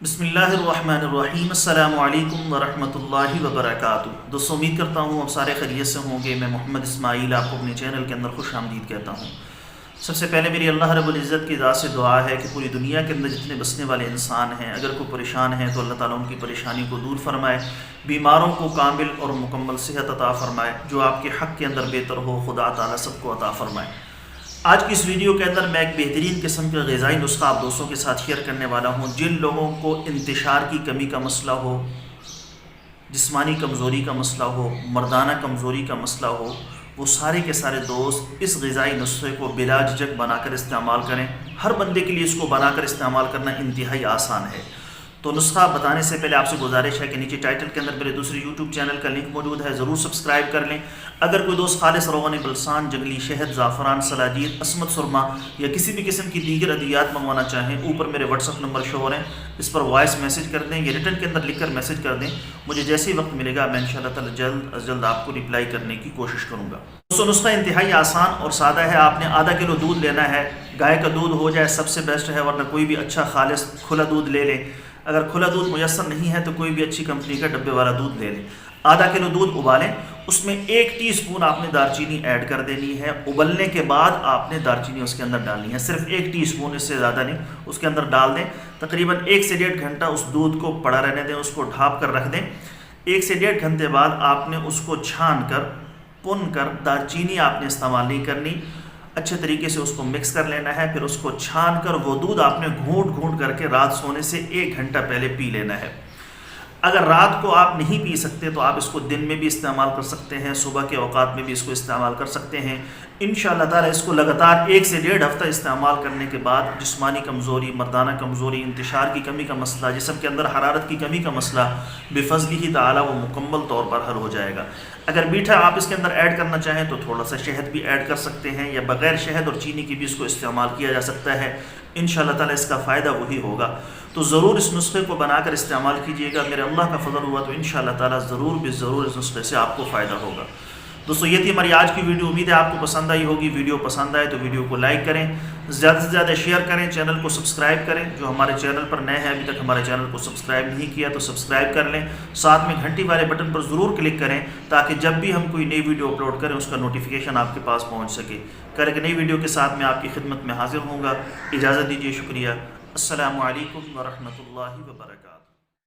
بسم اللہ الرحمن الرحیم۔ السلام علیکم ورحمۃ اللہ وبرکاتہ۔ دوستوں، امید کرتا ہوں آپ سارے خیریت سے ہوں گے۔ میں محمد اسماعیل آپ کو اپنے چینل کے اندر خوش آمدید کہتا ہوں۔ سب سے پہلے میری اللہ رب العزت کی ذات سے دعا ہے کہ پوری دنیا کے اندر جتنے بسنے والے انسان ہیں، اگر کوئی پریشان ہیں تو اللہ تعالیٰ ان کی پریشانی کو دور فرمائے، بیماروں کو کامل اور مکمل صحت عطا فرمائے، جو آپ کے حق کے اندر بہتر ہو خدا تعالیٰ سب کو عطا فرمائے۔ آج کی اس ویڈیو کے اندر میں ایک بہترین قسم کا غذائی نسخہ آپ دوستوں کے ساتھ شیئر کرنے والا ہوں۔ جن لوگوں کو انتشار کی کمی کا مسئلہ ہو، جسمانی کمزوری کا مسئلہ ہو، مردانہ کمزوری کا مسئلہ ہو، وہ سارے کے سارے دوست اس غذائی نسخے کو بلا جھجک بنا کر استعمال کریں۔ ہر بندے کے لیے اس کو بنا کر استعمال کرنا انتہائی آسان ہے۔ تو نسخہ بتانے سے پہلے آپ سے گزارش ہے کہ نیچے ٹائٹل کے اندر میرے دوسرے یوٹیوب چینل کا لنک موجود ہے، ضرور سبسکرائب کر لیں۔ اگر کوئی دوست خالص روغن بلسان، جنگلی شہد، زعفران، سلاجید، عصمت سرما یا کسی بھی قسم کی دیگر ادویات منگوانا چاہیں، اوپر میرے واٹس ایپ نمبر شو ہو رہے ہیں، اس پر وائس میسج کر دیں یا ریٹن کے اندر لکھ کر میسج کر دیں۔ مجھے جیسے ہی وقت ملے گا میں انشاءاللہ تعالی جلد از جلد آپ کو رپلائی کرنے کی کوشش کروں گا۔ دوستوں، نسخہ انتہائی آسان اور سادہ ہے۔ آپ نے آدھا کلو دودھ لینا ہے، گائے کا دودھ ہو جائے سب سے بیسٹ ہے، ورنہ کوئی بھی اچھا خالص کھلا دودھ لے لیں۔ اگر کھلا دودھ میسر نہیں ہے تو کوئی بھی اچھی کمپنی کا ڈبے والا دودھ لے لیں۔ آدھا کلو دودھ ابالیں، اس میں 1 ٹی اسپون آپ نے دارچینی ایڈ کر دینی ہے۔ ابلنے کے بعد آپ نے دارچینی اس کے اندر ڈالنی ہے، صرف 1 ٹی اسپون، اس سے زیادہ نہیں، اس کے اندر ڈال دیں۔ تقریباً 1 سے 1.5 گھنٹہ اس دودھ کو پڑا رہنے دیں، اس کو ڈھانپ کر رکھ دیں۔ 1 سے 1.5 گھنٹے بعد آپ نے اس کو چھان کر پن کر، دارچینی آپ نے استعمال نہیں کرنی، اچھے طریقے سے اس کو مکس کر لینا ہے۔ پھر اس کو چھان کر وہ دودھ آپ نے گھونٹ گھونٹ کر کے رات سونے سے 1 گھنٹہ پہلے پی لینا ہے۔ اگر رات کو آپ نہیں پی سکتے تو آپ اس کو دن میں بھی استعمال کر سکتے ہیں، صبح کے اوقات میں بھی اس کو استعمال کر سکتے ہیں۔ انشاءاللہ تعالی اس کو لگاتار 1 سے 1.5 ہفتہ استعمال کرنے کے بعد جسمانی کمزوری، مردانہ کمزوری، انتشار کی کمی کا مسئلہ، جسم کے اندر حرارت کی کمی کا مسئلہ بفضلہ تعالی وہ مکمل طور پر حل ہو جائے گا۔ اگر میٹھا آپ اس کے اندر ایڈ کرنا چاہیں تو تھوڑا سا شہد بھی ایڈ کر سکتے ہیں، یا بغیر شہد اور چینی کی بھی اس کو استعمال کیا جا سکتا ہے۔ انشاءاللہ تعالی اس کا فائدہ وہی ہوگا۔ تو ضرور اس نسخے کو بنا کر استعمال کیجئے گا۔ میرے اللہ کا فضل ہوا تو انشاءاللہ تعالی ضرور اس نسخے سے آپ کو فائدہ ہوگا۔ دوستو، یہ تھی ہماری آج کی ویڈیو۔ امید ہے آپ کو پسند آئی ہوگی۔ ویڈیو پسند آئے تو ویڈیو کو لائک کریں، زیادہ سے زیادہ شیئر کریں، چینل کو سبسکرائب کریں۔ جو ہمارے چینل پر نئے ہیں، ابھی تک ہمارے چینل کو سبسکرائب نہیں کیا تو سبسکرائب کر لیں، ساتھ میں گھنٹی والے بٹن پر ضرور کلک کریں تاکہ جب بھی ہم کوئی نئی ویڈیو اپلوڈ کریں اس کا نوٹیفیکیشن آپ کے پاس پہنچ سکے۔ کل ایک نئی ویڈیو کے ساتھ میں آپ کی خدمت میں حاضر ہوں گا۔ اجازت دیجیے، شکریہ۔ السلام علیکم ورحمۃ اللہ وبرکاتہ۔